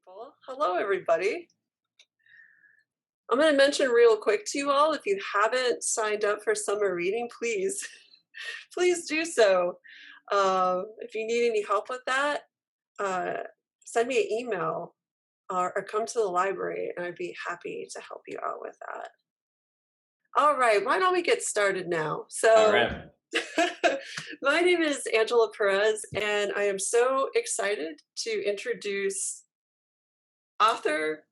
Wonderful. Hello, everybody. I'm going to mention real quick to you all, if you haven't signed up for summer reading, please, please do so. If you need any help with that, uh, send me an email or come to the library and I'd be happy to help you out with that. All right, why don't we get started now? All So, right. my name is Angela Perez, and I am so excited to introduce author,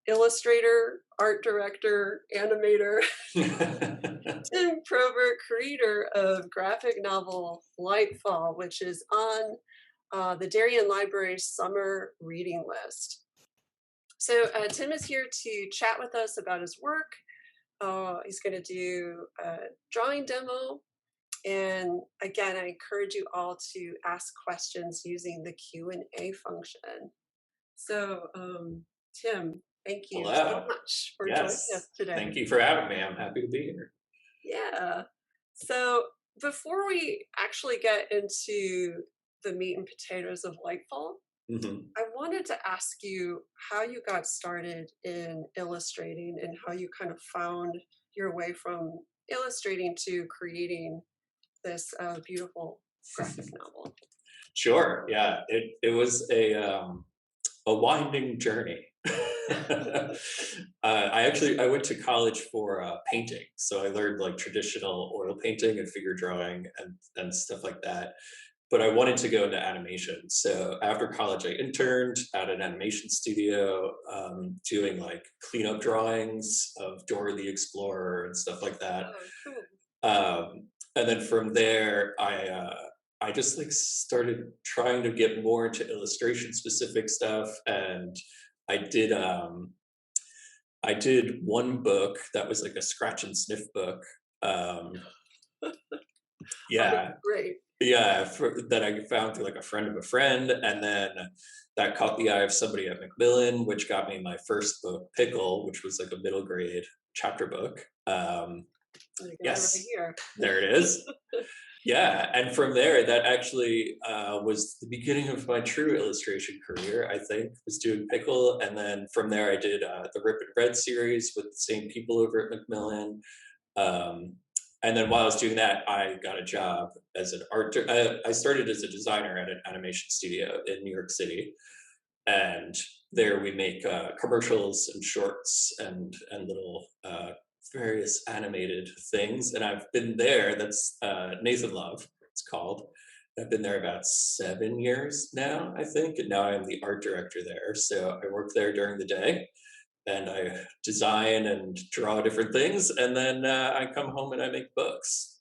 illustrator, art director, animator, Tim Probert, creator of graphic novel Lightfall, which is on the Darien Library's summer reading list. So Tim is here to chat with us about his work. He's going to do a drawing demo. And again, I encourage you all to ask questions using the Q&A function. So, Tim, thank you so Hello. much for joining us Yes. today. Thank you for having me. I'm happy to be here. Yeah. So before we actually get into the meat and potatoes of Lightfall, hmm I wanted to ask you how you got started in illustrating and how you kind of found your way from illustrating to creating this beautiful graphic novel. Sure. Yeah. It was a winding journey. I went to college for painting, so I learned like traditional oil painting and figure drawing and stuff like that. But I wanted to go into animation, so after college, I interned at an animation studio, doing like cleanup drawings of Dora the Explorer and stuff like that. Oh, cool. And then from there, I just like started trying to get more into illustration specific stuff, and I did um, I did one book that was like a scratch and sniff book. Um, Oh, yeah, great. that I found through like a friend of a friend, and then that caught the eye of somebody at Macmillan, which got me my first book, Pickle, which was like a middle grade chapter book. I got it right Yes, here. there it is. Yeah, and from there, that actually was the beginning of my true illustration career. I think was doing Pickle, and then from there, I did the Rip and Red series with the same people over at Macmillan. Um, and then while I was doing that, I got a job as an I started as a designer at an animation studio in New York City, and there we make commercials and shorts and little various animated things. And I've been there. That's Nathan Love. It's called. I've been there about 7 years now, I think, and now I'm the art director there. So I work there during the day, and I design and draw different things, and then I come home and I make books.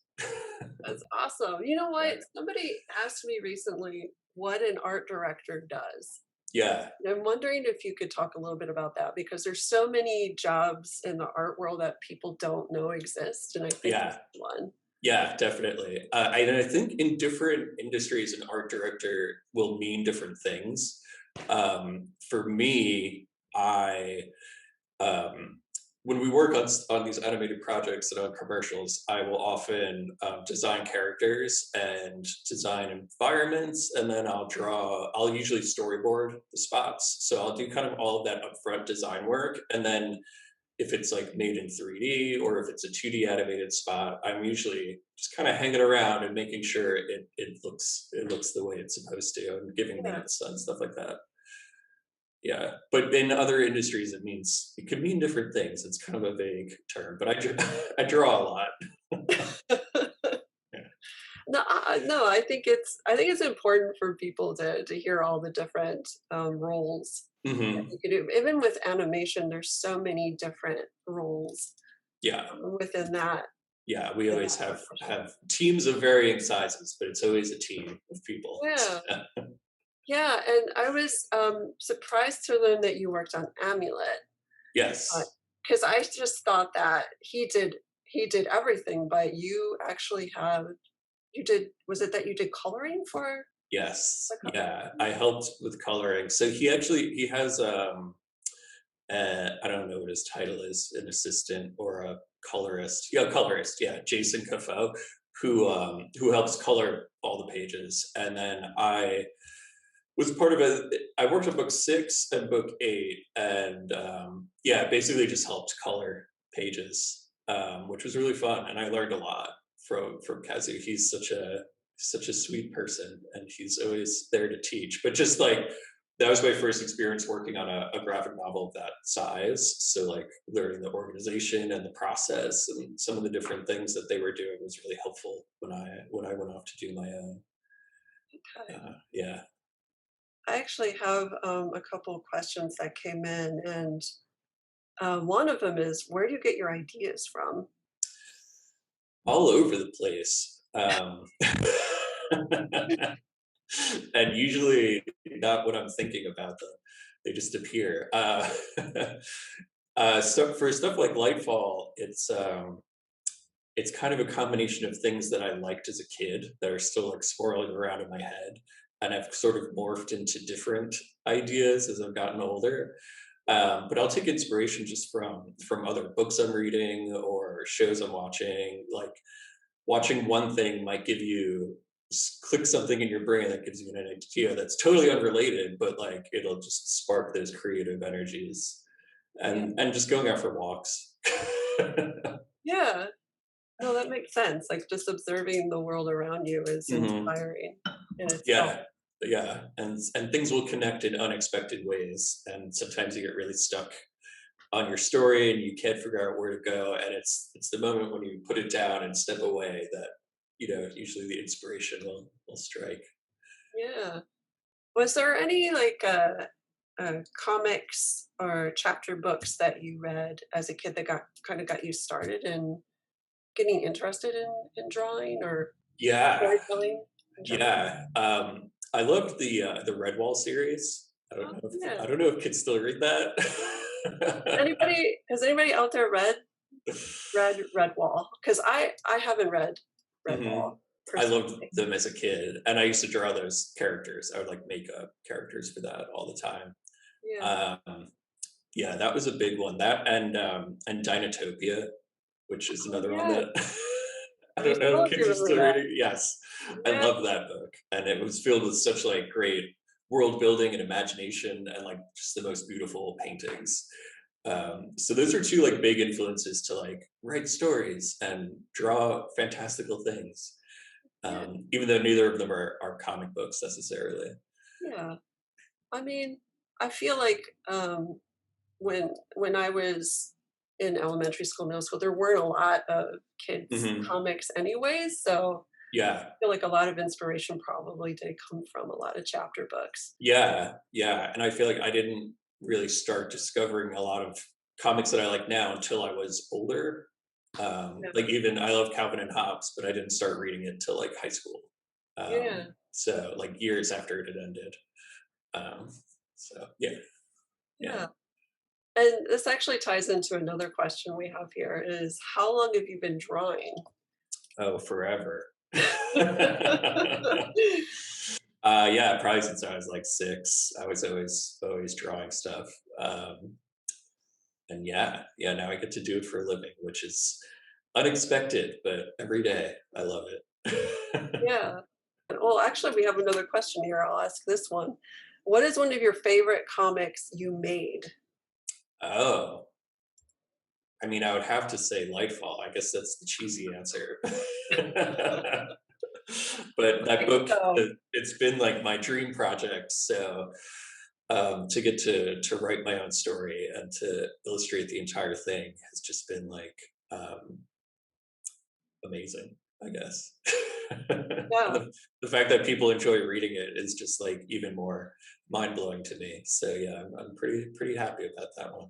That's awesome. You know Yeah. what? Somebody asked me recently what an art director does. Yeah. And I'm wondering if you could talk a little bit about that because there's so many jobs in the art world that people don't know exist. And I think this Yeah. is one. Yeah, definitely. And I think in different industries, an art director will mean different things. For me, I um, when we work on these animated projects and on commercials, I will often design characters and design environments, and then I'll draw. I'll usually storyboard the spots, so I'll do kind of all of that upfront design work, and then if it's like made in 3D or if it's a 2D animated spot, I'm usually just kind of hanging around and making sure it looks the way it's supposed to and giving Yeah. notes and stuff like that. Yeah, but in other industries, it can mean different things. It's kind of a vague term, but I draw a lot. Yeah. No, no, I think it's important for people to hear all the different roles that hmm you could do. Even with animation, there's so many different roles Yeah, within that yeah. We in always that have profession. teams of varying sizes, but it's always a team of people. Yeah. Yeah, and I was surprised to learn that you worked on Amulet, Yes. because I just thought that he did everything, but you actually have you did was it that you did coloring for the Yes, cover? yeah, I helped with coloring. So he has I don't know what his title is, an assistant or a colorist. Yeah, colorist. Yeah, Jason Kafo, who helps color all the pages, and then was part of it. I worked on book 6 and book 8, and yeah, basically just helped color pages, which was really fun, and I learned a lot from Kazu. He's such a sweet person, and he's always there to teach. But just like that was my first experience working on a graphic novel of that size. So like learning the organization and the process and some of the different things that they were doing was really helpful when I went off to do my own. Okay. Yeah. I actually have a couple of questions that came in, and one of them is, where do you get your ideas from? All over the place. And usually not what I'm thinking about them. They just appear. So for stuff like Lightfall, it's kind of a combination of things that I liked as a kid that are still like swirling around in my head, and I've sort of morphed into different ideas as I've gotten older. But I'll take inspiration just from other books I'm reading or shows I'm watching. Like watching one thing might give you click something in your brain that gives you an idea that's totally unrelated, but like it'll just spark those creative energies, Yeah. and just going out for walks. Yeah. No, that makes sense. Like just observing the world around you is Hmm. inspiring in itself. Yeah, yeah, and things will connect in unexpected ways, and sometimes you get really stuck on your story and you can't figure out where to go, and it's the moment when you put it down and step away that usually the inspiration will strike. Yeah. Was there any like comics or chapter books that you read as a kid that got you started in getting interested in drawing or Yeah, storytelling in general? yeah. I loved the Redwall series. Oh, yeah. I don't know if kids still read that. Anybody has anybody out there read Redwall? Because I haven't read Hmm. Redwall I loved personally. them as a kid, and I used to draw those characters. I would like make up characters for that all the time. Yeah. Um, yeah, that was a big one. That and Dinotopia, which is Oh, another one yeah. that I My don't know if son kids are remember still that. reading. Yes, I Yeah. love that book, and it was filled with such like great world building and imagination, and like just the most beautiful paintings. So those are two like big influences to like write stories and draw fantastical things. Yeah. Even though neither of them are comic books necessarily. Yeah. I mean, I feel like when I was in elementary school, middle school, there weren't a lot of kids Hmm. comics anyways. So Yeah, I feel like a lot of inspiration probably did come from a lot of chapter books. yeah, yeah. And I feel like I didn't really start discovering a lot of comics that I like now until I was older. Yeah. Like even I love Calvin and Hobbes, but I didn't start reading it till like high school. Yeah. So like years after it had ended. Um, so yeah, yeah. Yeah. And this actually ties into another question we have here is how long have you been drawing? Oh, forever. Yeah, probably since I was like 6. I was always drawing stuff. And yeah, yeah, now I get to do it for a living, which is unexpected, but every day I love it. Yeah. Well, actually, we have another question here. I'll ask this one. What is one of your favorite comics you made? Oh, I mean, I would have to say Lightfall. I guess that's the cheesy answer. But I that think book, so. it's been like my dream project. So to get to write my own story and to illustrate the entire thing has just been like um, amazing, I guess. And Yeah. the fact that people enjoy reading it is just like even more mind blowing to me. So yeah, I'm pretty happy about that one.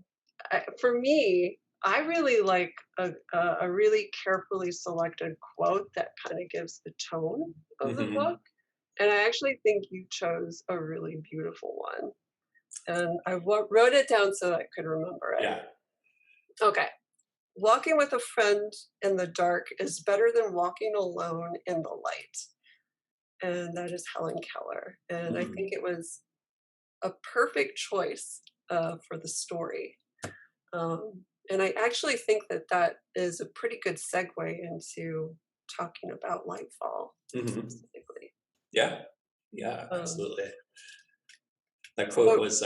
For me, I really like a really carefully selected quote that kind of gives the tone of the book. Hmm. And I actually think you chose a really beautiful one. And I wrote it down so I could remember it. Yeah. Okay. Walking with a friend in the dark is better than walking alone in the light. And that is Helen Keller. And I think Mhm. it was a perfect choice for the story. And I actually think that that is a pretty good segue into talking about Lightfall Mhm. specifically. Yeah. Yeah, Um, absolutely. That quote So was,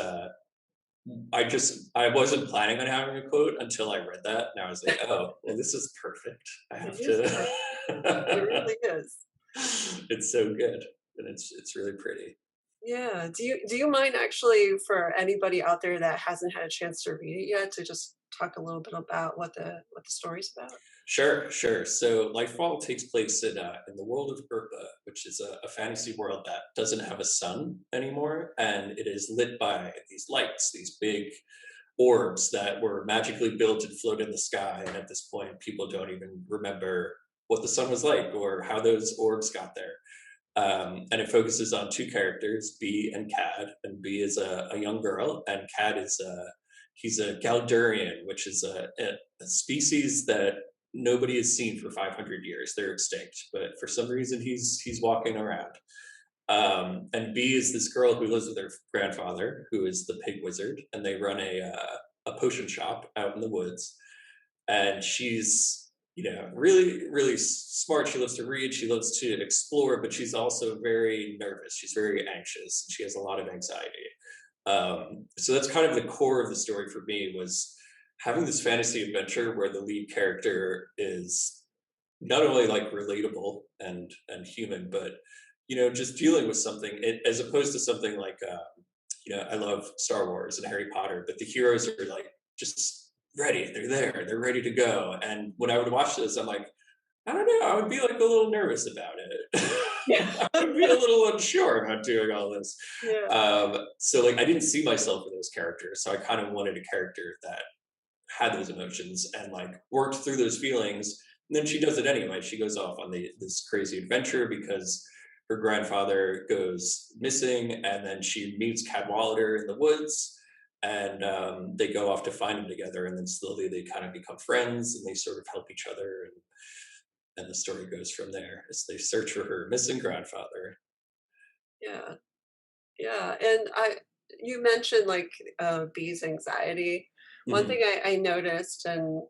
I wasn't planning on having a quote until I read that, and I was like, "Oh, well, this is perfect. I it have is perfect. It to." really is. It's so good, and it's really pretty. Yeah. Do you mind actually for anybody out there that hasn't had a chance to read it yet to just talk a little bit about what the story's about? Sure, sure. So Lightfall takes place in the world of Urpa, which is a fantasy world that doesn't have a sun anymore, and it is lit by these lights, these big orbs that were magically built and float in the sky. And at this point, people don't even remember what the sun was like or how those orbs got there. And it focuses on two characters, B and Cad. And B is a young girl, and Cad is he's a Galdurian, which is a species that nobody has seen for 500 years. They're extinct, but for some reason he's walking around. And B is this girl who lives with her grandfather, who is the pig wizard, and they run a potion shop out in the woods. And she's, really smart. She loves to read. She loves to explore, but she's also very nervous. She's very anxious. She has a lot of anxiety. So that's kind of the core of the story for me, was having this fantasy adventure where the lead character is not only like relatable and human, but just dealing with something as opposed to something like I love Star Wars and Harry Potter, but the heroes are like just ready. They're there. They're ready to go. And when I would watch this, I'm like, I don't know. I would be like a little nervous about it. Yeah. I would be a little unsure about doing all this. Yeah. So like I didn't see myself in those characters. So I kind of wanted a character that had those emotions and like worked through those feelings. And then she does it anyway. She goes off on this crazy adventure because her grandfather goes missing, and then she meets Cadwallader in the woods, and they go off to find him together. And then slowly they kind of become friends, and they sort of help each other, and the story goes from there as they search for her missing grandfather. Yeah. Yeah. And you mentioned like bees anxiety. One Hmm. thing I noticed, and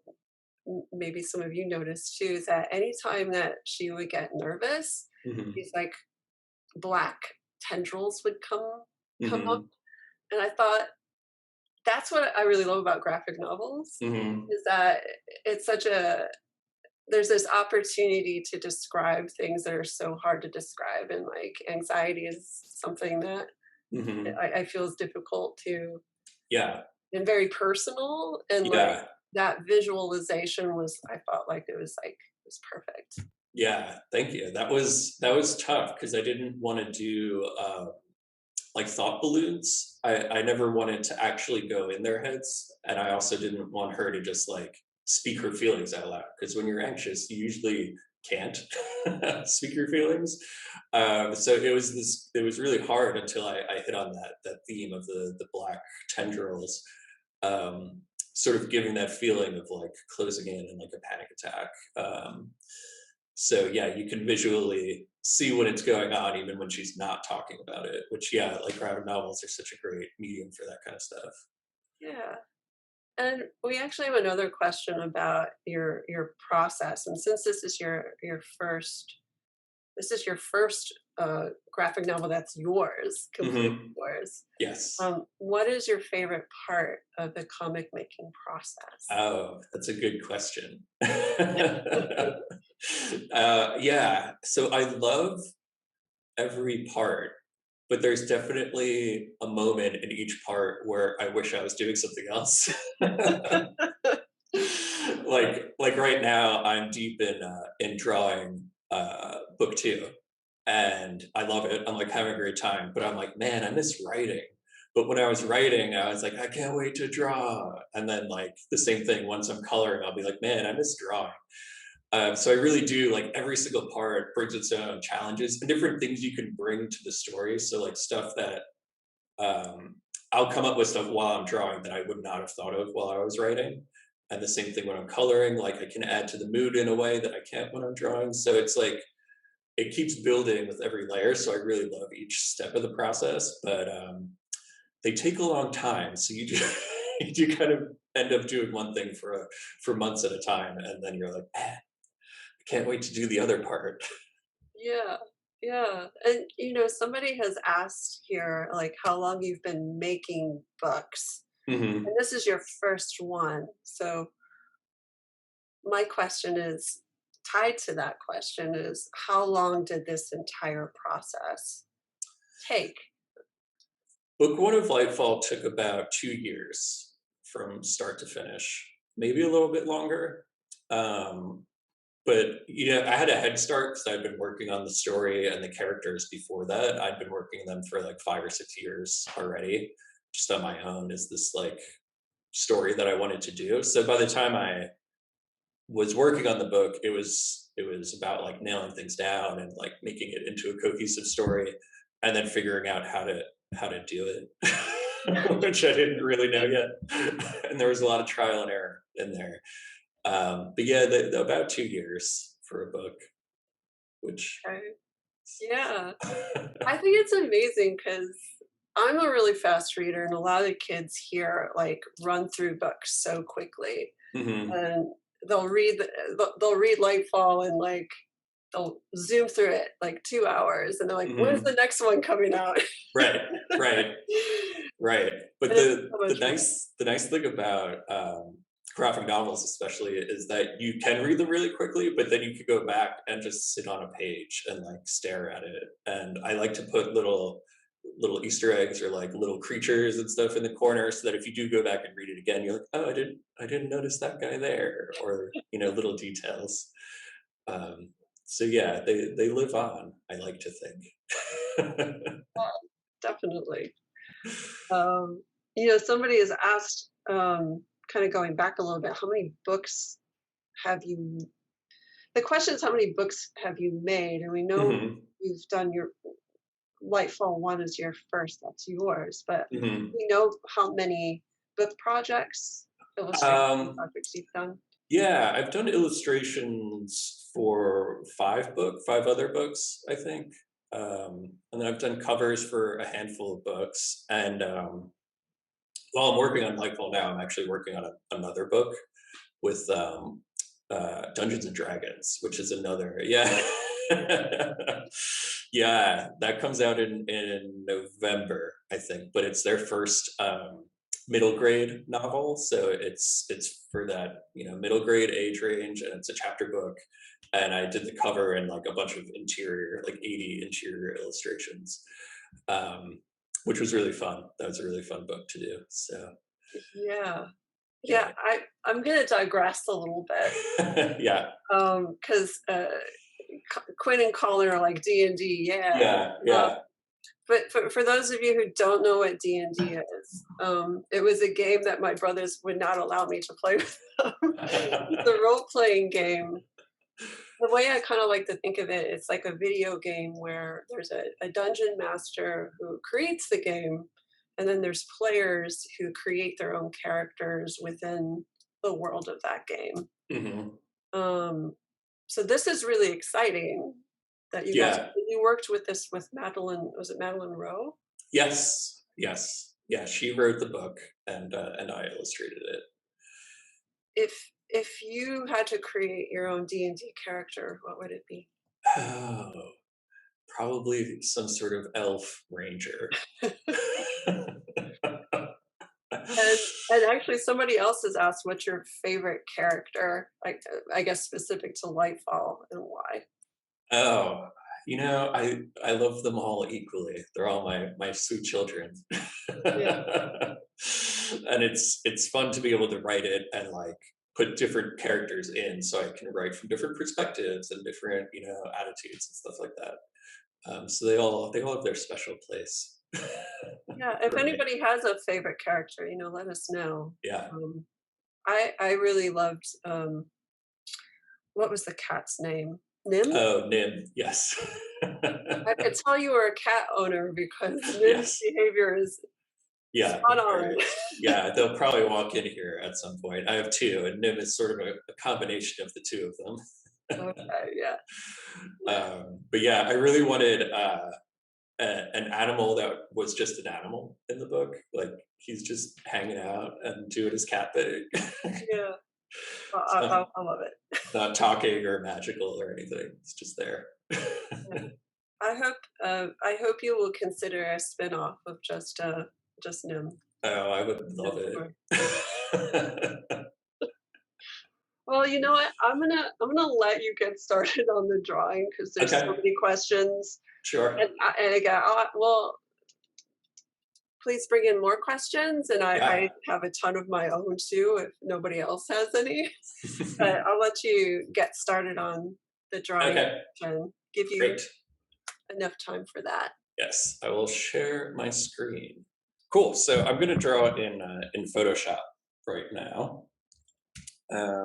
maybe some of you noticed too, is that anytime that she would get nervous, Hmm. these like black tendrils would come up, Hmm. and I thought that's what I really love about graphic novels, Hmm. is that it's such a there's this opportunity to describe things that are so hard to describe, and like anxiety is something that Hmm. I feel is difficult to Yeah. and very personal, and like Yeah. that visualization was I felt like it was perfect. Yeah, thank you. That was tough because I didn't want to do like thought balloons. I never wanted to actually go in their heads, and I also didn't want her to just like speak her feelings out loud, because when you're anxious, you usually can't speak your feelings. So it was really hard until I hit on that theme of the black tendrils, sort of giving that feeling of like closing in and like a panic attack. So yeah, you can visually see when it's going on, even when she's not talking about it. Which yeah, like graphic novels are such a great medium for that kind of stuff. Yeah. And we actually have another question about your process. And since this is your first graphic novel that's yours, completely Hmm. yours. Yes. What is your favorite part of the comic making process? Oh, that's a good question. Yeah. So I love every part, but there's definitely a moment in each part where I wish I was doing something else. Like right now I'm deep in drawing book two, and I love it. I'm like having a great time, but I'm like, man, I miss writing. But when I was writing, I was like, I can't wait to draw. And then like the same thing, once I'm coloring, I'll be like, man, I miss drawing. So I really do, like, every single part brings its own challenges and different things you can bring to the story. So like stuff that um, I'll come up with stuff while I'm drawing that I would not have thought of while I was writing. And the same thing when I'm coloring, like I can add to the mood in a way that I can't when I'm drawing. So it's like it keeps building with every layer. So I really love each step of the process, but they take a long time. So you do, you do kind of end up doing one thing for months at a time, and then you're like, man, I can't wait to do the other part. Yeah. Yeah. And somebody has asked here, like, how long you've been making books. Hmm. And this is your first one. So my question is tied to that question is how long did this entire process take? Book one of Lightfall took about 2 years from start to finish, maybe a little bit longer. Um, but I had a head start because I'd been working on the story and the characters before that. I'd been working them for like 5 or 6 years already, just on my own. Is this like story that I wanted to do? So by the time I was working on the book, it was about like nailing things down and like making it into a cohesive story, and then figuring out how to do it, which I didn't really know yet. And there was a lot of trial and error in there. But yeah, about 2 years for a book, which Okay. Yeah. I think it's amazing because I'm a really fast reader, and a lot of the kids here like run through books so quickly, hmm and they'll read Lightfall and like they'll zoom through it like 2 hours, and they're like, "When's hmm the next one coming out?" right, right. Right. But And it's the so the much fun. nice thing about graphic novels especially is that you can read them really quickly, but then you could go back and just sit on a page and like stare at it. And I like to put little Easter eggs or like little creatures and stuff in the corner so that if you do go back and read it again, you're like, oh, I didn't notice that guy there, or little details. Um, so yeah, they live on, I like to think. Definitely. Um, somebody has asked, kind of going back a little bit, how many books have you? The question is, how many books have you made? And we know hmm you've done your Lightfall one is your first, that's yours. But hmm we know how many book projects, illustration Um, projects you've done. yeah, I've done illustrations for five other books, I think. And then I've done covers for a handful of books. And while I'm working on Lightfall now, I'm actually working on another book with Dungeons and Dragons, which is another, yeah. Yeah, that comes out in November, I think, but it's their first middle grade novel, so it's for that middle grade age range, and it's a chapter book. And I did the cover and like a bunch of interior, like 80 interior illustrations, um, which was really fun. That was a really fun book to do. So Yeah. Yeah, yeah, I'm gonna digress a little bit, yeah, 'cause, Quinn and Colin are like D&D, yeah. yeah, Uh, yeah. but for those of you who don't know what D&D is, it was a game that my brothers would not allow me to play with them. It's a role-playing game. The way I kinda like to think of it, it's like a video game where there's a dungeon master who creates the game, and then there's players who create their own characters within the world of that game. hmm Um, so this is really exciting that Yeah. you worked with this with Madeline, was it Madeline Rowe? Yes. Yes. Yeah. She wrote the book, and I illustrated it. If you had to create your own D&D character, what would it be? Oh, probably some sort of elf ranger. And and actually somebody else has asked what's your favorite character, like, I guess specific to Lightfall and why? Oh, I love them all equally. They're all my sweet children. Yeah, And it's fun to be able to write it and like put different characters in so I can write from different perspectives and different, attitudes and stuff like that. So they all have their special place yeah, if for me. anybody has a favorite character, let us know. Yeah. Um, I really loved, what was the cat's name? Nim? Oh, Nim. Yes. I could tell you were a cat owner because Nim's Yes. behavior is Yeah. spot on. Very. Yeah. They'll probably walk in here at some point. I have two, and Nim is sort of a combination of the two of them. Okay, yeah. But yeah, I really wanted an animal that was just an animal in the book. Like he's just hanging out and doing his cat thing. Yeah, It's not, I love it. not talking or magical or anything. It's just there. Yeah. I hope you will consider a spin-off of just Nim. Oh, I would love Sure. it. Well, you know what? I'm gonna let you get started on the drawing because there's so Okay, many questions. sure. And again, well, please bring in more questions, and I Yeah. have a ton of my own too if nobody else has any. But I'll let you get started on the drawing Okay, and give you great. enough time for that. Yes, I will share my screen. Cool. So I'm going to draw in Photoshop right now.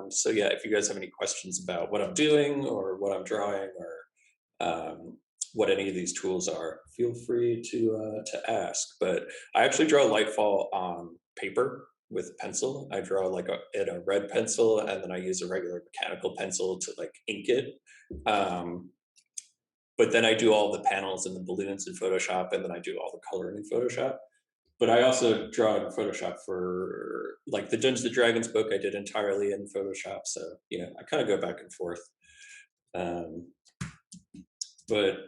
So yeah, if you guys have any questions about what I'm doing or what I'm drawing or what any of these tools are, feel free to ask. But I actually draw Lightfall on paper with a pencil. I draw like in a red pencil, and then I use a regular mechanical pencil to like ink it. Um, but then I do all the panels and the balloons in Photoshop, and then I do all the coloring in Photoshop. But I also draw in Photoshop for like the Dungeons and Dragons book. I did entirely in Photoshop, so I kind of go back and forth. Um, but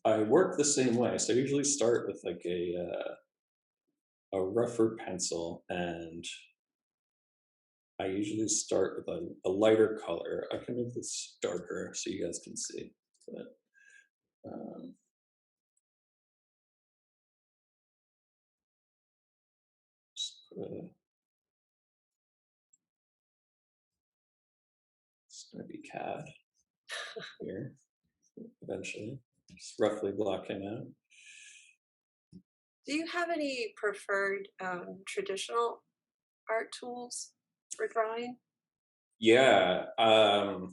I work the same way. So I usually start with like a rougher pencil, and I usually start with a lighter color. I can make this darker so you guys can see. But um, just put it's going to be CAD here eventually. Just roughly blocking out. Do you have any preferred traditional art tools for drawing? Yeah, I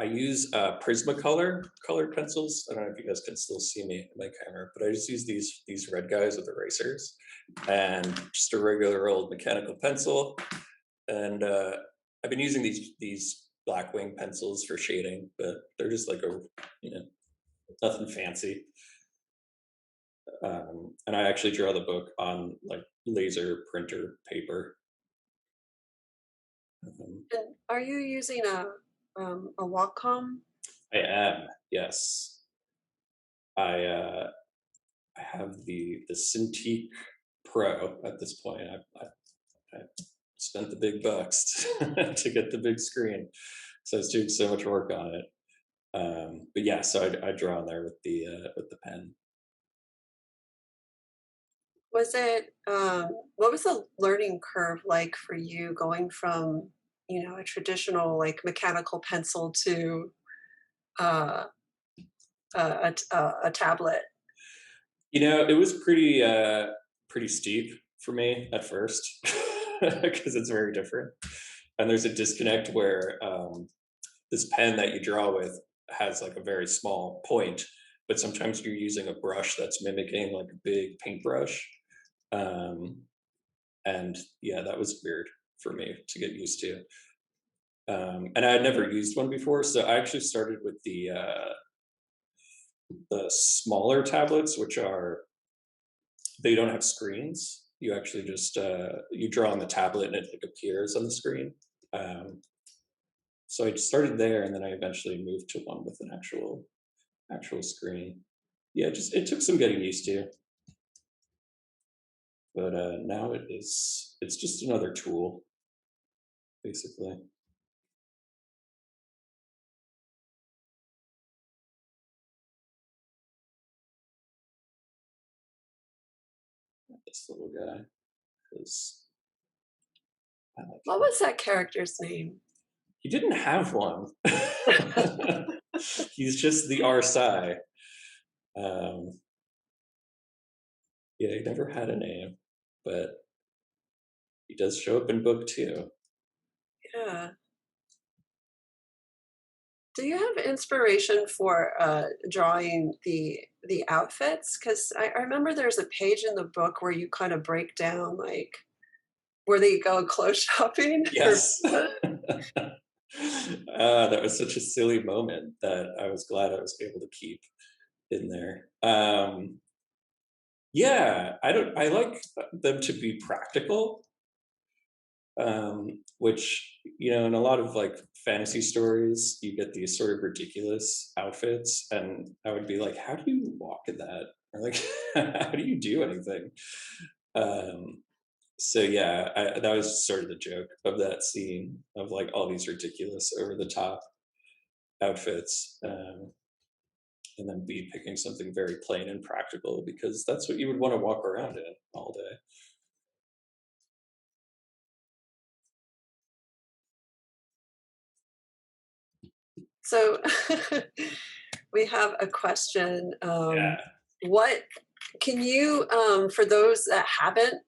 use Prismacolor colored pencils. I don't know if you guys can still see me in my camera, but I just use these red guys with erasers and just a regular old mechanical pencil. And I've been using these Blackwing pencils for shading, but they're just like nothing fancy. And I actually draw the book on like laser printer paper. And are you using a Wacom? I am, yes. I have the Cintiq Pro at this point. I spent the big bucks to get the big screen, so I was doing so much work on it. But yeah, so I draw on there with the pen. Was it what was the learning curve like for you going from, a traditional like mechanical pencil to uh, a tablet? It was pretty steep for me at first because it's very different, and there's a disconnect where this pen that you draw with has like a very small point, but sometimes you're using a brush that's mimicking like a big paintbrush. Um, and yeah, that was weird for me to get used to. And I had never used one before, so I actually started with the smaller tablets, which are they don't have screens. You actually just you draw on the tablet and it like appears on the screen. Um, so I started there, and then I eventually moved to one with an actual screen. Yeah, it took some getting used to, but now it's just another tool basically. This little guy, because I like What him. was that character's name? He didn't have one. He's just the Arsai. Um, yeah, he never had a name, but he does show up in book 2. Yeah. Do you have inspiration for drawing the outfits? Because I remember there's a page in the book where you kind of break down like where they go clothes shopping. Yes. That was such a silly moment that I was glad I was able to keep in there. Yeah, I like them to be practical, which in a lot of like fantasy stories, you get these sort of ridiculous outfits, and I would be like, "How do you walk in that?" Or like, "How do you do anything?" Um, so yeah, that was sort of the joke of that scene of like all these ridiculous, over the top outfits, and then B picking something very plain and practical because that's what you would want to walk around in all day. So we have a question. Yeah. What can you, for those that haven't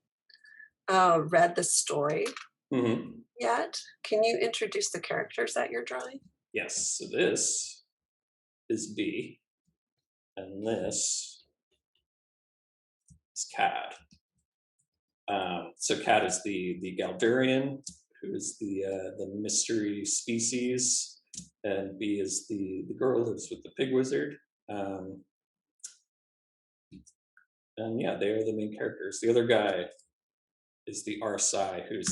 read the story Hmm. yet, can you introduce the characters that you're drawing? Yes. So this is B, and this is Cad. So Cat is the Galdurian, who is the mystery species, and B is the girl who lives with the pig wizard. Um, and yeah, they are the main characters. The other guy is the Arsai, who's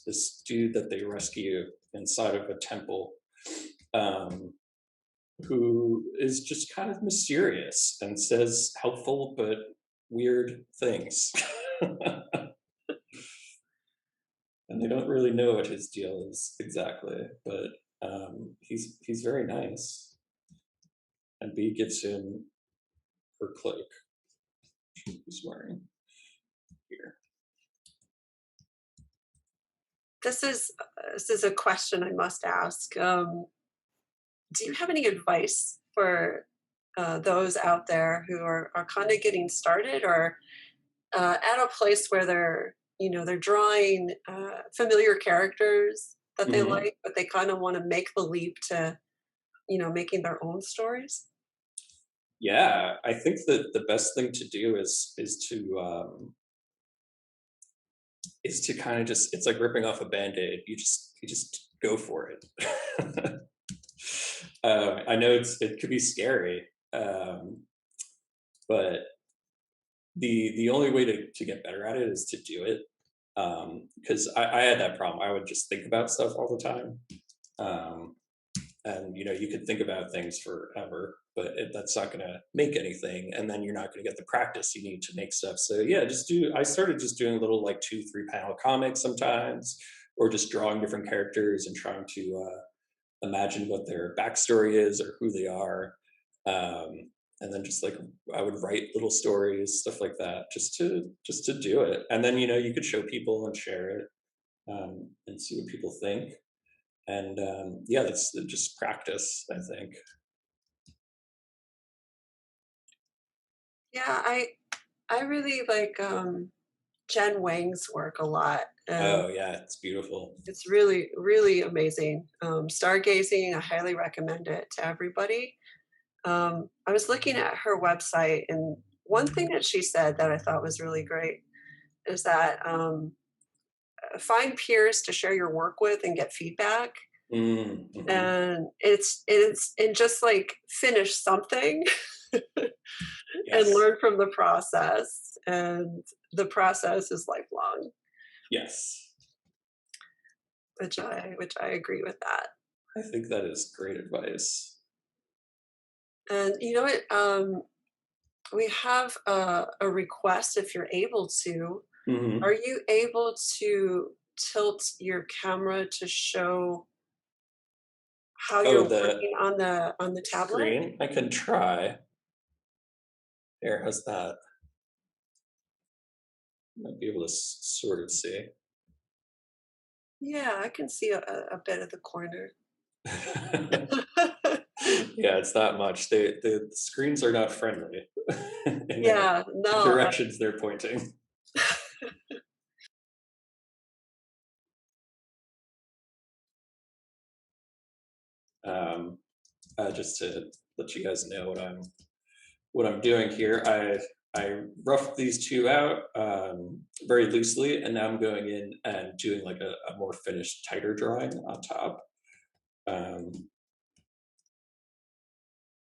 this dude that they rescue inside of a temple, um, who is just kind of mysterious and says helpful but weird things. And they don't really know what his deal is exactly, but he's very nice. And B gives him her cloak he's wearing here. This is a question I must ask. Do you have any advice for those out there who are kind of getting started or at a place where they're drawing familiar characters that they Hmm. like, but they kind of want to make the leap to making their own stories? Yeah, I think that the best thing to do is to kind of just, it's like ripping off a band-aid. You just go for it. I know it could be scary, but the only way to get better at it is to do it. Because I had that problem. I would just think about stuff all the time. Um, and you could think about things forever, but that's not going to make anything, and then you're not going to get the practice you need to make stuff. So yeah, I started just doing little like 2-3 panel comics sometimes, or just drawing different characters and trying to imagine what their backstory is or who they are. um, and then just like I would write little stories, stuff like that, just to do it, and then you could show people and share it, and see what people think. And yeah, that's just practice, I think. Yeah, I really like Jen Wang's work a lot, and Oh yeah, it's beautiful. it's really really amazing. Stargazing, I highly recommend it to everybody. I was looking at her website, and one thing that she said that I thought was really great is that find peers to share your work with and get feedback. Mm-hmm. And it's and just like finish something and Yes. learn from the process. And the process is lifelong, Yes, which I agree with that. I think that is great advice. And you know what? We have a request if you're able to. Are Hmm. you able to tilt your camera to show how Oh, you're the working on the tablet? screen, I can try. There, how's that? Might be able to sort of see. Yeah, I can see a bit of the corner. Yeah, it's not much. The screens are not friendly in Yeah, the no, directions they're pointing. Um, just to let you guys know what I'm doing here. I roughed these two out, very loosely, and now I'm going in and doing like a more finished, tighter drawing on top, um,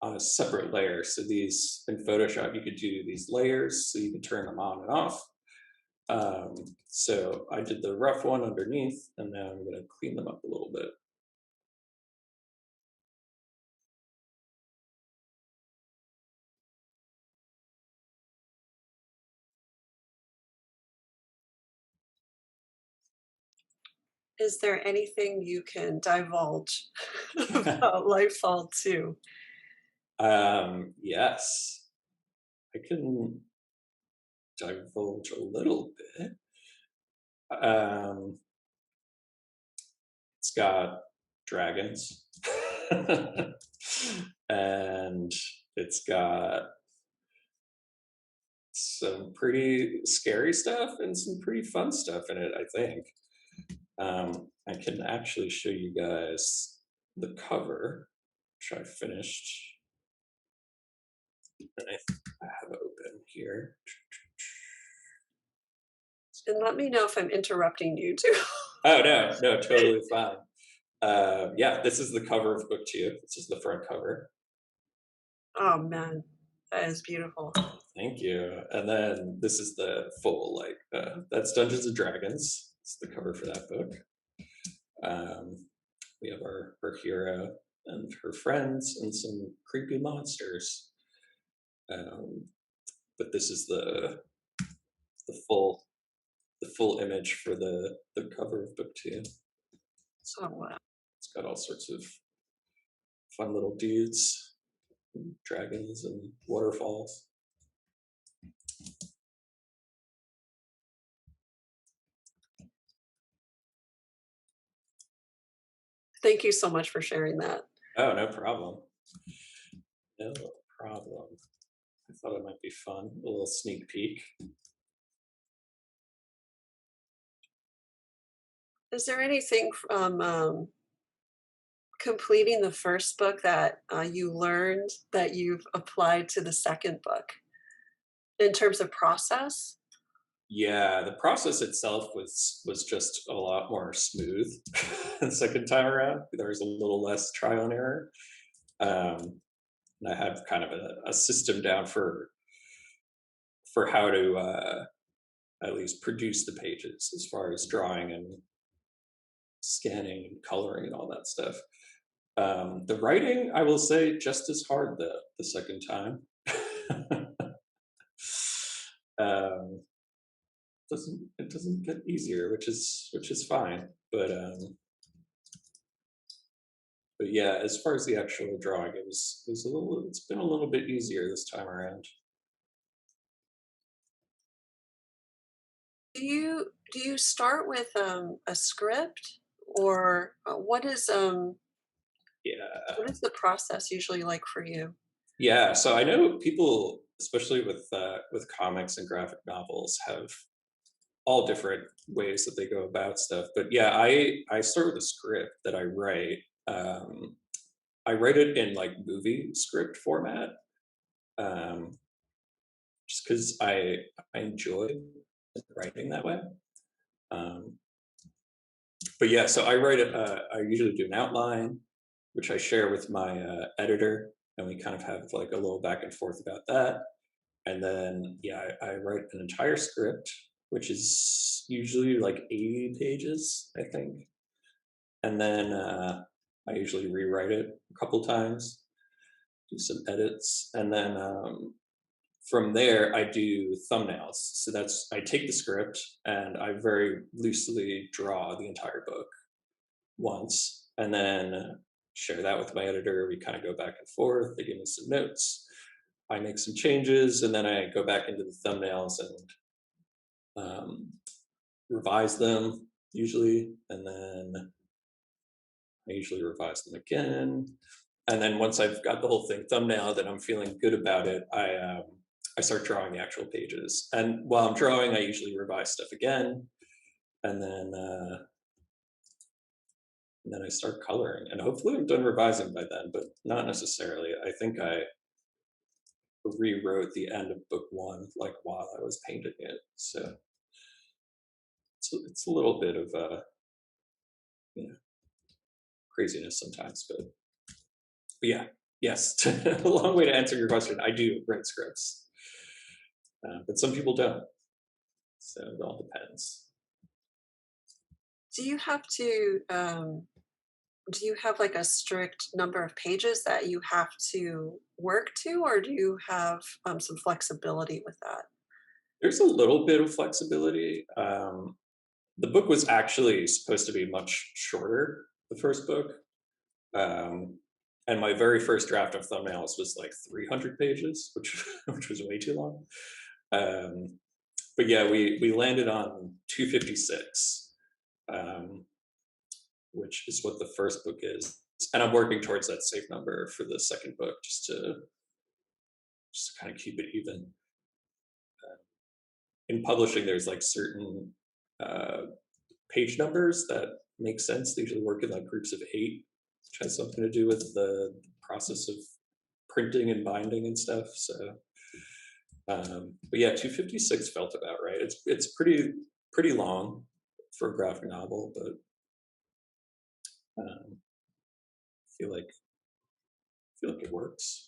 on a separate layer. So these in Photoshop, you could do these layers, so you can turn them on and off. Um, so I did the rough one underneath, and now I'm going to clean them up a little bit. Is there anything you can divulge about Lightfall 2? Yes, I can divulge a little bit. Um, it's got dragons, and it's got some pretty scary stuff and some pretty fun stuff in it, I think. I can actually show you guys the cover, which I finished. And I have open here. And let me know if I'm interrupting you too. Oh no, no, totally fine. Yeah, this is the cover of book 2. This is the front cover. Oh man, that is beautiful. Thank you. And then this is the full, like, that's Dungeons and Dragons. It's the cover for that book. We have our hero and her friends and some creepy monsters. But this is the full image for the cover of book 2. Oh wow. It's got all sorts of fun little dudes, dragons and waterfalls. Thank you so much for sharing that. Oh, no problem. No problem. I thought it might be fun. A little sneak peek. Is there anything from completing the first book that you learned that you've applied to the second book in terms of process? Yeah, the process itself was just a lot more smooth the second time around. There was a little less trial and error. And I had kind of a system down for how to at least produce the pages as far as drawing and scanning and coloring and all that stuff. The writing, I will say, just as hard the second time. um, it doesn't get easier, which is fine. But yeah, as far as the actual drawing, it's been a little bit easier this time around. Do you start with a script, or Yeah. what is the process usually like for you? Yeah, so I know people, especially with comics and graphic novels, have all different ways that they go about stuff. But yeah, I start with a script that I write. I write it in like movie script format, um, just because I enjoy writing that way. Um, but yeah, so I write it. I usually do an outline, which I share with my editor, and we kind of have like a little back and forth about that. And then yeah, I write an entire script, which is usually like 80 pages, I think. And then I usually rewrite it a couple times, do some edits, and then from there I do thumbnails. So I take the script and I very loosely draw the entire book once, and then share that with my editor. We kind of go back and forth. They give me some notes. I make some changes, and then I go back into the thumbnails and revise them usually, and then I usually revise them again. And then once I've got the whole thing thumbnailed and I'm feeling good about it, I start drawing the actual pages. And while I'm drawing, I usually revise stuff again, and then I start coloring. And hopefully I'm done revising by then, but not necessarily. I think I rewrote the end of book 1 like while I was painting it. So it's a little bit of you know, craziness sometimes, but yeah, yes, a long way to answer your question. I do write scripts, but some people don't. So it all depends. Do you have to do you have like a strict number of pages that you have to work to, or do you have some flexibility with that? There's a little bit of flexibility. the book was actually supposed to be much shorter, the first book. And my very first draft of thumbnails was like 300 pages, which which was way too long. But yeah, we landed on 256, which is what the first book is, and I'm working towards that safe number for the second book, just to kind of keep it even. In publishing, there's like certain page numbers that make sense. They usually work in like groups of 8, which has something to do with the process of printing and binding and stuff. So, but yeah, 256 felt about right. It's pretty long for a graphic novel, but feel like it works.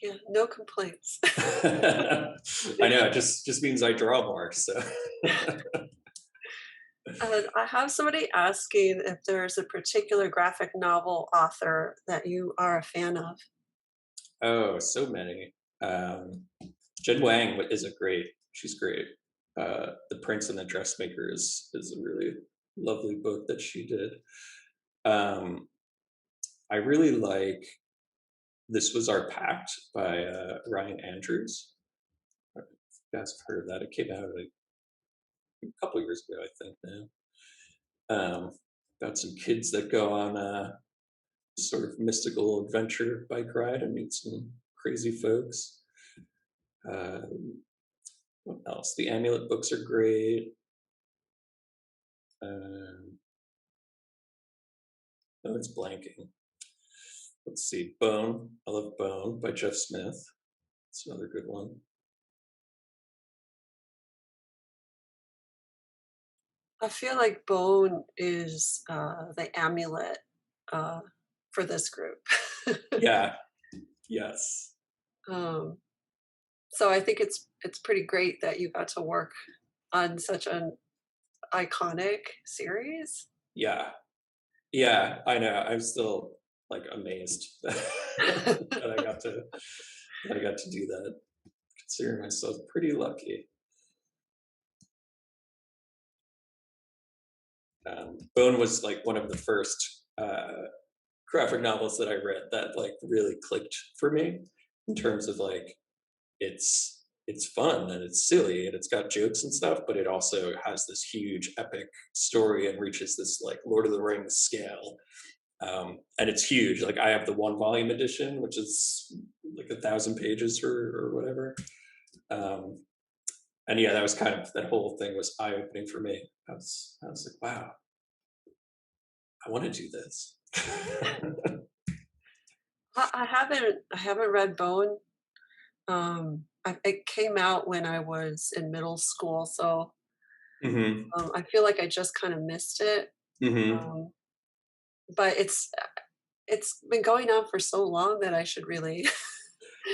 Yeah, no complaints. I know, it just means I draw more. So. I have somebody asking if there's a particular graphic novel author that you are a fan of. Oh, so many. Jen Wang she's great. The Prince and the Dressmaker is a really lovely book that she did. I really like This Was Our Pact by Ryan Andrews. I don't know if you guys have heard of that. It came out like a couple years ago, I think now. About some kids that go on a sort of mystical adventure bike ride and meet some crazy folks. What else? The Amulet books are great. Oh, it's blanking. Let's see. Bone. I love Bone by Jeff Smith. It's another good one. I feel like Bone is the amulet for this group. Yeah. Yes. So I think it's pretty great that you got to work on such an iconic series. Yeah. Yeah. I know. I'm still like amazed that I got to do that. Consider myself pretty lucky. Bone was like one of the first graphic novels that I read that like really clicked for me in terms of like it's fun and it's silly and it's got jokes and stuff, but it also has this huge epic story and reaches this like Lord of the Rings scale. And it's huge. Like I have the 1-volume edition, which is like 1,000 pages or whatever. And yeah, that whole thing was eye-opening for me. I was like, wow, I want to do this. I haven't read Bone. It came out when I was in middle school, so Mm-hmm. I feel like I just kind of missed it. Mm-hmm. Um, but it's been going on for so long that I should really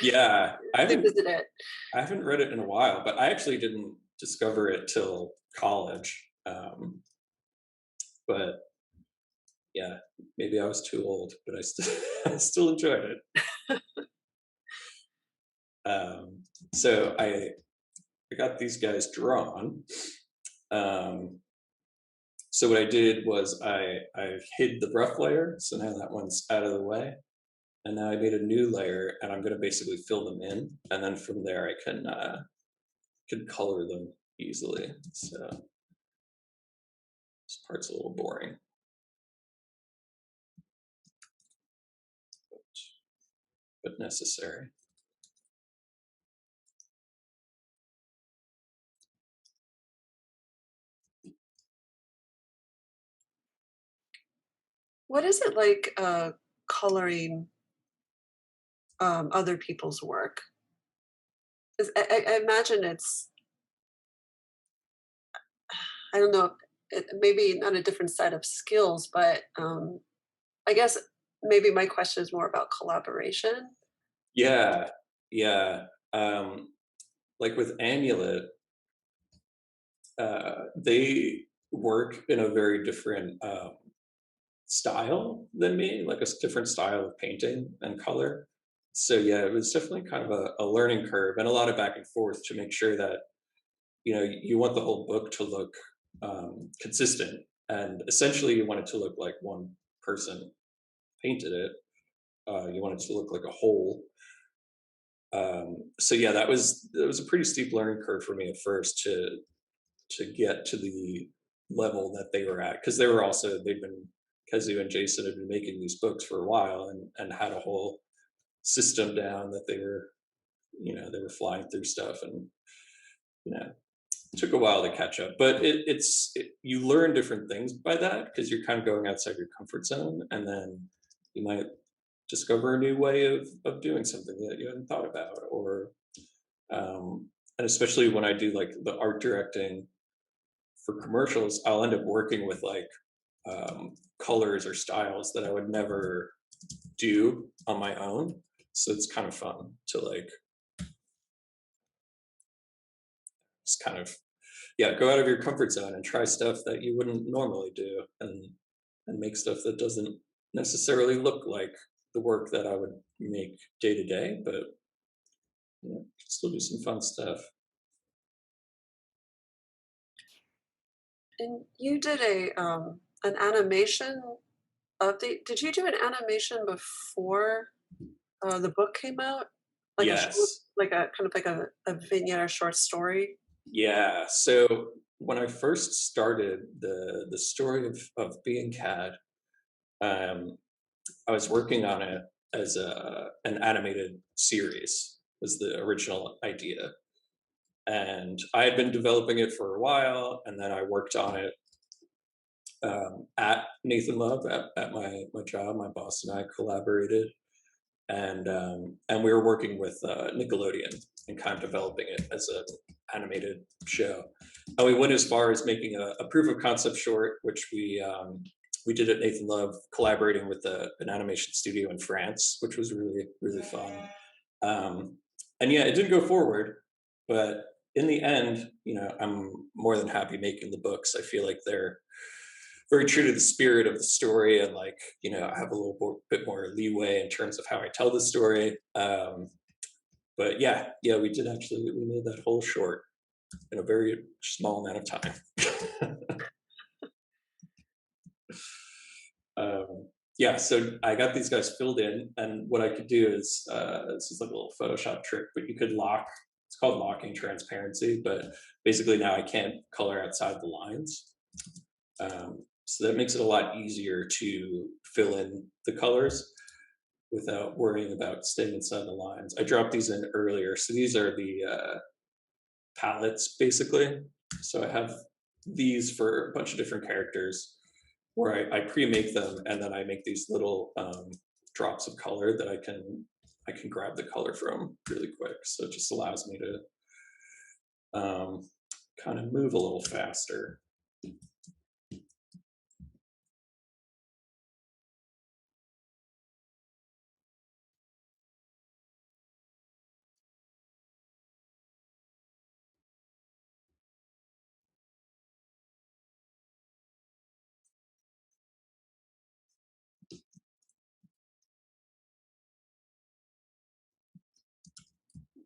Yeah, revisit it. I haven't read it in a while, but I actually didn't discover it till college. But yeah, maybe I was too old, but I still I still enjoyed it. So I got these guys drawn. So what I did was I hid the rough layer, so now that one's out of the way. And now I made a new layer, and I'm going to basically fill them in, and then from there I can color them easily. So this part's a little boring, but necessary. What is it like coloring other people's work? 'Cause I imagine it's, I don't know, maybe not a different set of skills, but I guess maybe my question is more about collaboration. Yeah, yeah. Like with Amulet, they work in a very different style than me, like a different style of painting and color. So yeah, it was definitely kind of a learning curve and a lot of back and forth to make sure that you want the whole book to look consistent. And essentially, you want it to look like one person painted it. You want it to look like a whole. So yeah, that was a pretty steep learning curve for me at first to get to the level that they were at, because they've been Kezu and Jason had been making these books for a while and had a whole system down that they were flying through stuff, and you know it took a while to catch up, but you learn different things by that because you're kind of going outside your comfort zone, and then you might discover a new way of doing something that you hadn't thought about, or and especially when I do like the art directing for commercials, I'll end up working with like colors or styles that I would never do on my own. So it's kind of fun to like just kind of go out of your comfort zone and try stuff that you wouldn't normally do, and make stuff that doesn't necessarily look like the work that I would make day to day, but still do some fun stuff. And you did an animation of the. Did you do an animation before the book came out? Like a short, Yes. like a kind of like a vignette or short story? Yeah. So when I first started the story of being Cad, um, I was working on it as an animated series was the original idea, and I had been developing it for a while, and then I worked on it at Nathan Love at my job. My boss and I collaborated, and we were working with Nickelodeon and kind of developing it as an animated show. And we went as far as making a proof of concept short, which we did at Nathan Love, collaborating with an animation studio in France, which was really really fun. And yeah, it didn't go forward, but in the end, I'm more than happy making the books. I feel like they're very true to the spirit of the story, and like I have a bit more leeway in terms of how I tell the story. But yeah, we made that whole short in a very small amount of time. Yeah, so I got these guys filled in, and what I could do is this is like a little Photoshop trick, but you could lock. It's called locking transparency, but basically now I can't color outside the lines. So that makes it a lot easier to fill in the colors without worrying about staying inside the lines. I dropped these in earlier. So these are the palettes, basically. So I have these for a bunch of different characters where I pre-make them, and then I make these little drops of color that I can grab the color from really quick. So it just allows me to kind of move a little faster.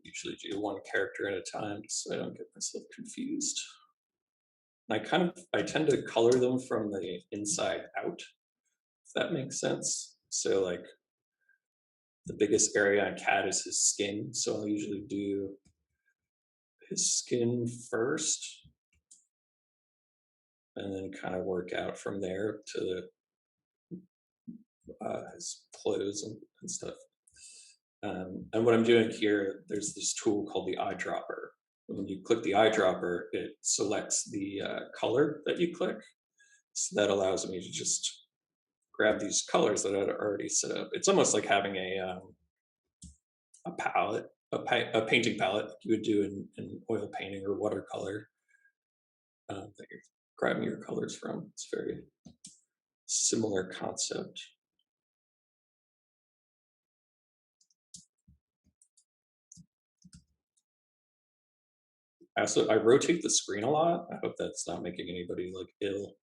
Usually do one character at a time so I don't get myself confused. I tend to color them from the inside out, if that makes sense. So like the biggest area on Cat is his skin, so I'll usually do his skin first, and then kind of work out from there to his clothes and stuff. And what I'm doing here, there's this tool called the eyedropper. When you click the eyedropper, it selects the color that you click. So that allows me to just grab these colors that I'd already set up. It's almost like having a palette, a painting palette like you would do in oil painting or watercolor that you're grabbing your colors from. It's a very similar concept. I rotate the screen a lot. I hope that's not making anybody like ill,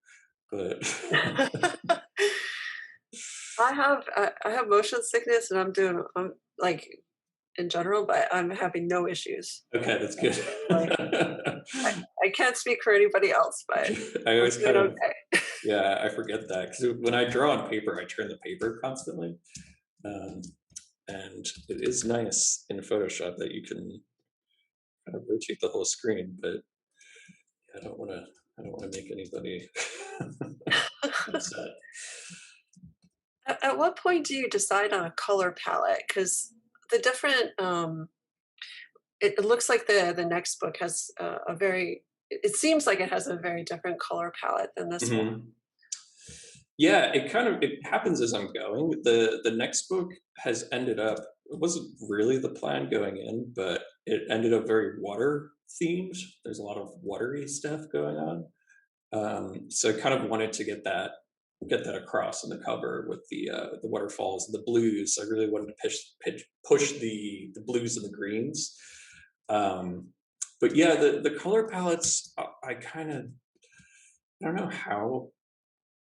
but I have motion sickness, and I'm like in general, but I'm having no issues. Okay, that's good. Like, I can't speak for anybody else, but I I'm always doing kind of, okay. yeah, I forget that because when I draw on paper, I turn the paper constantly. Um, and it is nice in Photoshop that you can kind of rotate the whole screen, but I don't want to make anybody upset. At what point do you decide on a color palette? Because the different, it looks like the next book has a very, it seems like it has a very different color palette than this one. Mhm. Yeah, it happens as I'm going. The next book has ended up, it wasn't really the plan going in, but it ended up very water themed. There's a lot of watery stuff going on. So I kind of wanted to get that across in the cover with the waterfalls and the blues. I really wanted to push the blues and the greens. Um, but yeah, the color palettes, I kind of, I don't know how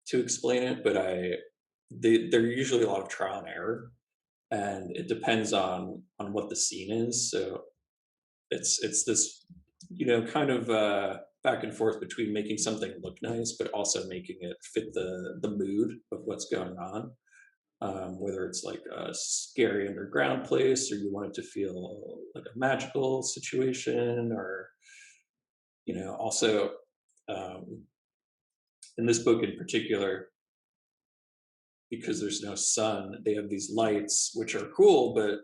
to explain it, but they're usually a lot of trial and error, and it depends on what the scene is. So it's this, kind of back and forth between making something look nice, but also making it fit the mood of what's going on. Whether it's like a scary underground place, or you want it to feel like a magical situation, or also um, in this book in particular, because there's no sun, they have these lights which are cool, but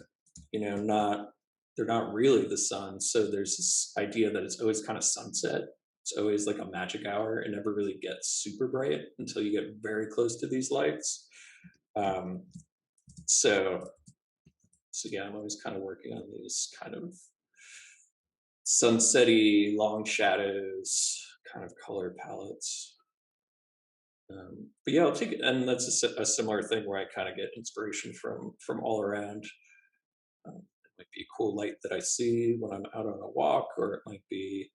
not they're not really the sun. So there's this idea that it's always kind of sunset. It's always like a magic hour. It never really gets super bright until you get very close to these lights. Um, so so yeah, I'm always kind of working on these kind of sunsetty, long shadows kind of color palettes. But yeah, I'll take it, and that's a similar thing where I kind of get inspiration from all around. It might be a cool light that I see when I'm out on a walk, or it might be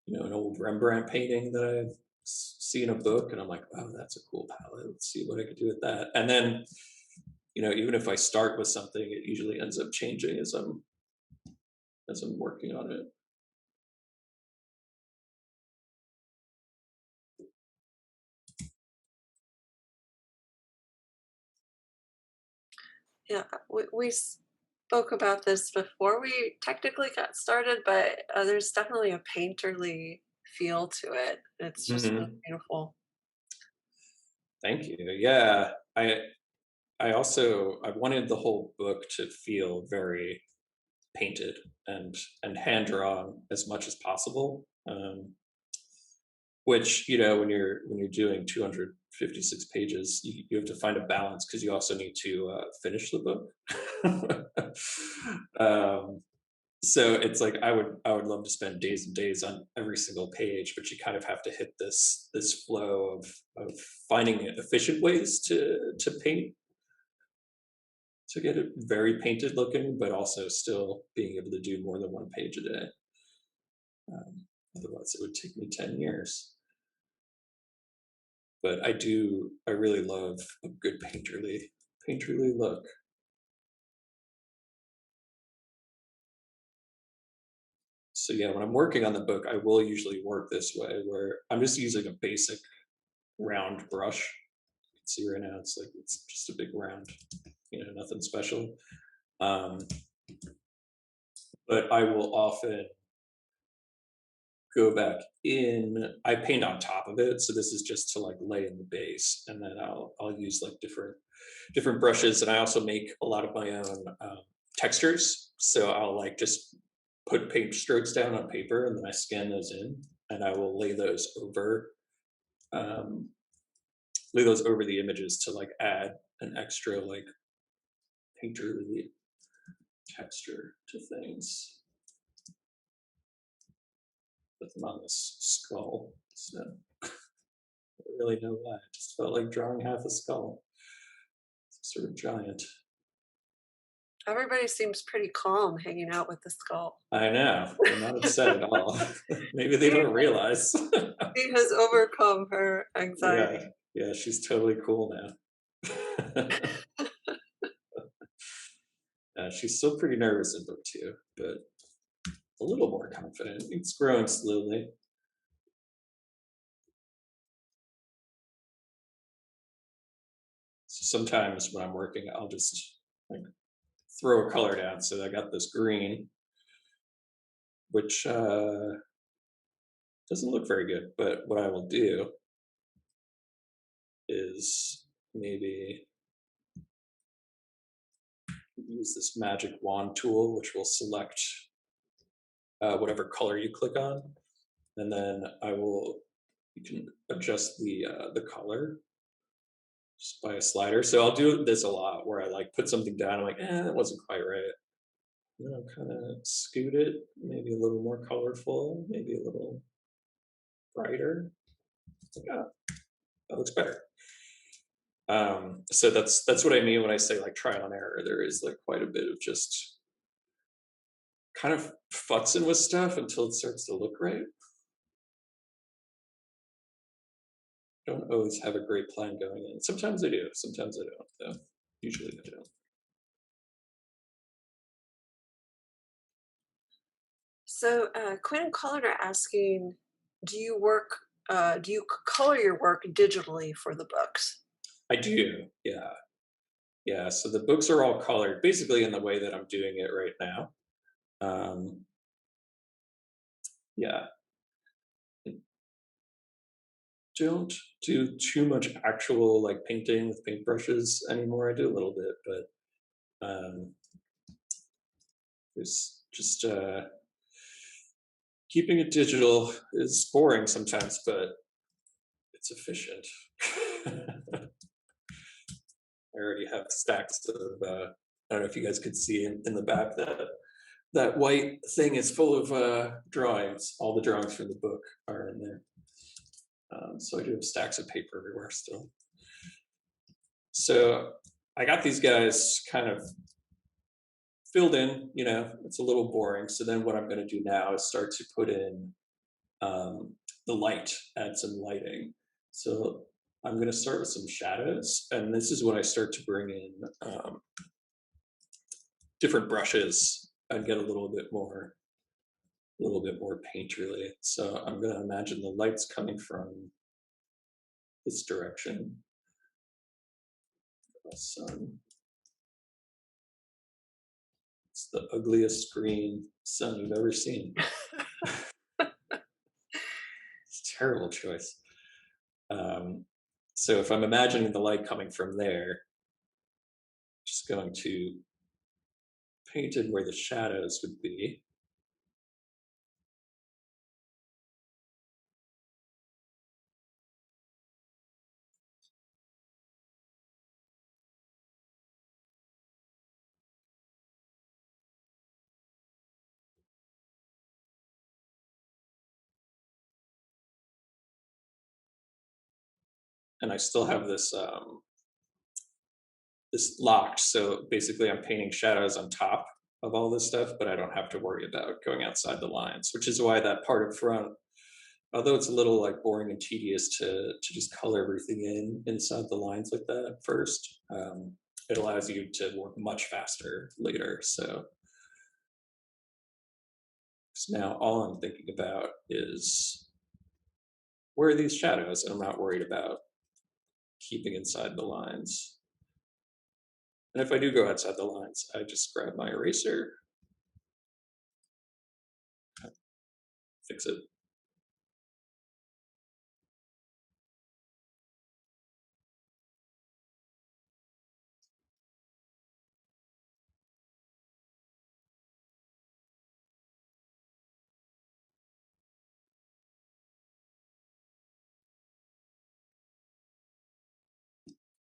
an old Rembrandt painting that I see in a book, and I'm like, oh, that's a cool palette. Let's see what I could do with that. And then even if I start with something, it usually ends up changing as I'm working on it. Yeah, we spoke about this before we technically got started, but there's definitely a painterly feel to it. It's just really Hmm. beautiful. Thank you. Yeah, I wanted the whole book to feel very painted and hand drawn as much as possible. Which when you're doing 256 pages, you have to find a balance because you also need to finish the book. um, so it's like I would love to spend days and days on every single page, but you kind of have to hit this flow of finding efficient ways to paint, to get it very painted looking, but also still being able to do more than one page a day. Otherwise, it would take me 10 years. But I really love a good painterly look. So yeah, when I'm working on the book, I will usually work this way, where I'm just using a basic round brush. You can see right now it's just a big round, nothing special. Um, but I will often go back in. I paint on top of it, so this is just to like lay in the base, and then I'll use like different brushes, and I also make a lot of my own textures. So I'll like just put paint strokes down on paper, and then I scan those in, and I will um, lay those over the images to like add an extra like painterly texture to things. Put them on this skull. So I don't really know why. I just felt like drawing half a skull. It's sort of giant. Everybody seems pretty calm hanging out with the skull. I know. They're not upset at all. Maybe they She, don't realize. she has overcome her Yeah. anxiety. Yeah, she's totally cool now. She's still pretty nervous in book 2, but a little more confident. It's growing slowly. So sometimes when I'm working, I'll just like throw a color down. So I got this green, which doesn't look very good. But what I will do is maybe use this magic wand tool, which will select whatever color you click on, and then you can adjust the color just by a slider. So I'll do this a lot where I like put something down, I'm like, that wasn't quite right. And then I'll kind of scoot it, maybe a little more colorful, maybe a little brighter. It's like, oh, that looks better. So that's what I mean when I say like trial and error. There is like quite a bit of just kind of futzing with stuff until it starts to look right. Don't always have a great plan going in. Sometimes I do, sometimes I don't, though. Usually I don't. So Quinn and Colin are asking, do you color your work digitally for the books? I do, yeah. Yeah, so the books are all colored basically in the way that I'm doing it right now. Yeah. Don't do too much actual like painting with paintbrushes anymore. I do a little bit, but there's just keeping it digital is boring sometimes, but it's efficient. I already have stacks of I don't know if you guys could see in the back that white thing is full of drawings. All the drawings from the book are in there. So I do have stacks of paper everywhere still. So I got these guys kind of filled in, it's a little boring. So then what I'm going to do now is start to put in the light, add some lighting. So I'm going to start with some shadows. And this is when I start to bring in different brushes and get a little bit more painterly. So I'm going to imagine the light's coming from this direction. The sun. It's the ugliest green sun you've ever seen. It's a terrible choice. So if I'm imagining the light coming from there, just going to paint in where the shadows would be. And I still have this this locked, so basically I'm painting shadows on top of all this stuff, but I don't have to worry about going outside the lines, which is why that part up front, although it's a little like boring and tedious to just color everything inside the lines like that at first, it allows you to work much faster later. So now all I'm thinking about is where are these shadows, and I'm not worried about keeping inside the lines. And if I do go outside the lines, I just grab my eraser, fix it.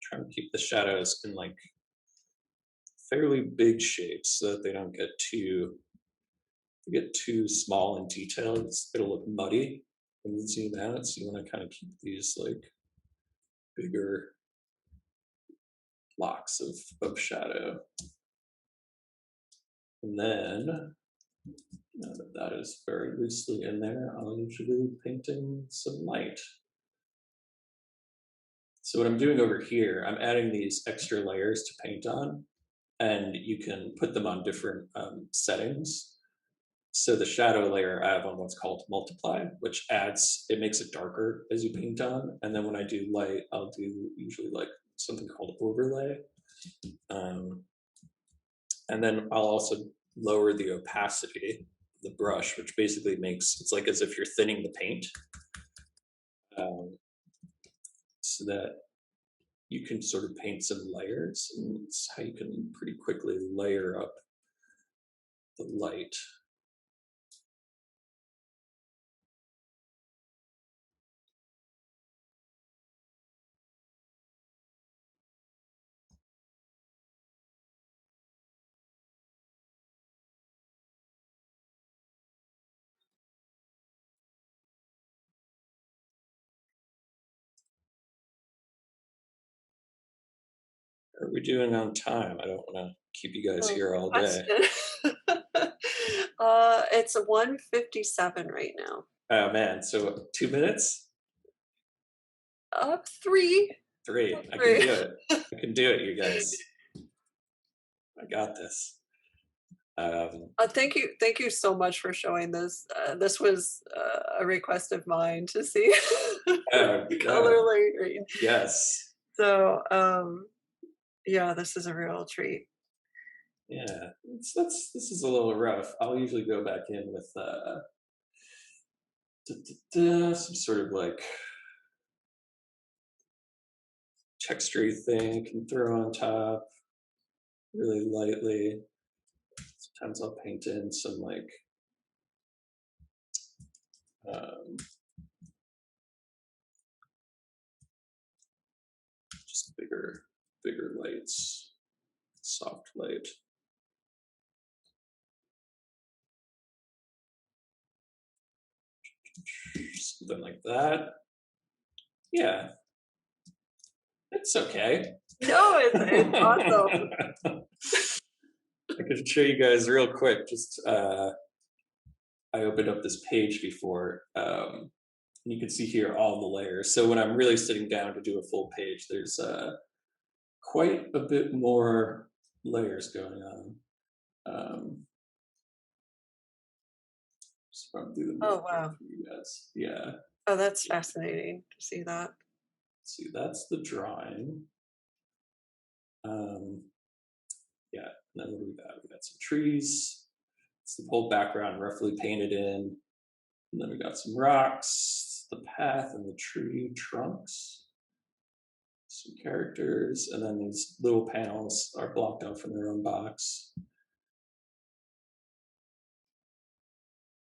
Try to keep the shadows in like fairly big shapes so that they don't get too small and detailed. It'll look muddy when you zoom out. So you want to kind of keep these like bigger blocks of shadow. And then now that is very loosely in there, I'll usually be painting some light. So what I'm doing over here, I'm adding these extra layers to paint on. and you can put them on different settings. So the shadow layer, I have on what's called multiply, which it makes it darker as you paint on. And then when I do light, I'll do usually like something called overlay. And then I'll also lower the opacity of the brush, which basically it's like as if you're thinning the paint, so that you can sort of paint some layers. And it's how you can pretty quickly layer up the light. Are we doing on time? I don't want to keep you guys here all day. It's 1:57 right now. Oh man, so 2 minutes? 3. 3. I can do it. I can do it, you guys. I got this. Thank you so much for showing this. This was a request of mine to see color layering. Yes. So yeah, this is a real treat. Yeah, this is a little rough. I'll usually go back in with some sort of like texture thing I can throw on top really lightly. Sometimes I'll paint in some like just bigger lights, soft light. Something like that. Yeah. It's okay. No, it's awesome. I can show you guys real quick. Just I opened up this page before, and you can see here all the layers. So when I'm really sitting down to do a full page, there's quite a bit more layers going on. So I'll do the Oh wow! for you guys. Yeah. Oh, that's fascinating to see that. See, that's the drawing. Yeah, and then what do we got? We got some trees. It's the whole background roughly painted in. And then we got some rocks, the path and the tree trunks, some characters, and then these little panels are blocked out from their own box.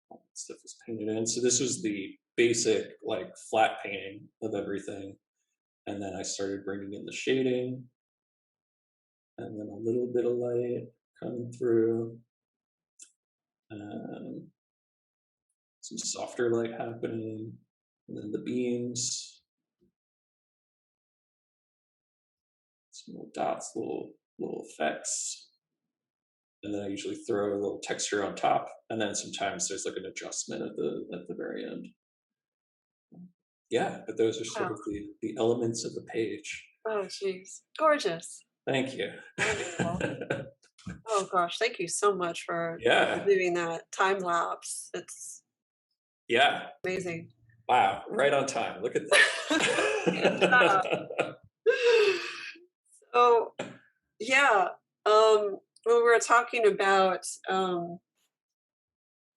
All that stuff is painted in. So this was the basic like flat painting of everything. And then I started bringing in the shading, and then a little bit of light coming through. Some softer light happening, and then the beams, some little dots, little effects, and then I usually throw a little texture on top, and then sometimes there's like an adjustment at the very end. Yeah, but those are sort of the elements of the page. Oh, geez, gorgeous! Thank you. Oh gosh, thank you so much for doing that time lapse. It's amazing. Wow, right on time. Look at that. So yeah, when we were talking about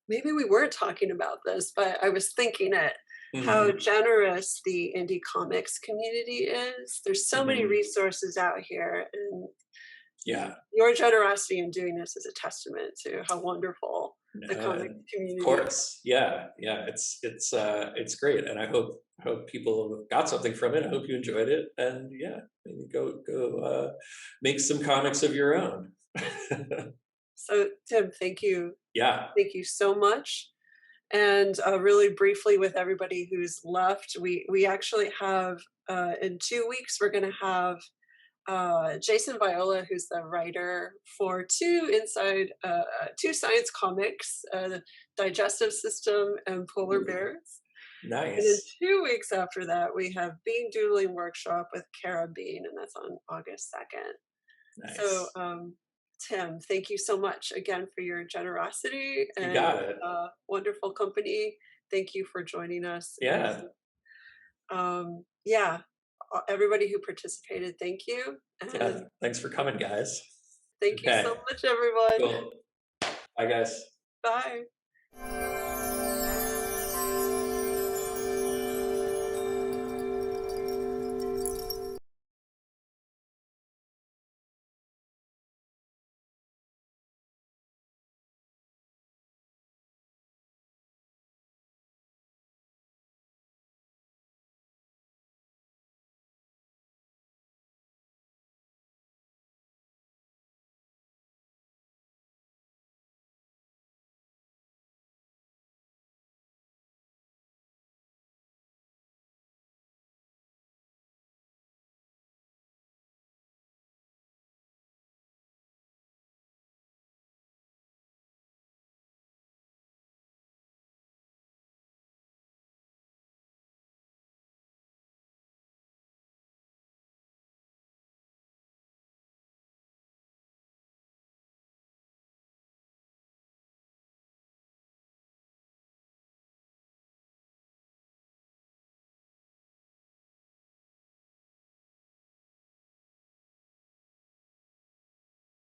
maybe we weren't talking about this, but I was thinking it. How generous the indie comics community is. There's so many resources out here, and your generosity in doing this is a testament to how wonderful the comic community is. Of course, it's great, and I hope people got something from it. I hope you enjoyed it, and maybe go make some comics of your own. So Tim, thank you. Yeah, thank you so much. And really briefly, with everybody who's left, we actually have in 2 weeks we're going to have Jason Viola, who's the writer for two science comics, the Digestive System and Polar Bears. Nice. And in 2 weeks after that, we have Bean Doodling Workshop with Cara Bean, and that's on August 2nd. Nice. So Tim, thank you so much again for your generosity You and got it. wonderful company. Thank you for joining us. Yeah. Yeah, everybody who participated, thank you. Yeah. And Thanks for coming, guys. thank you so Okay. much, everyone. Cool. Bye, guys. Bye.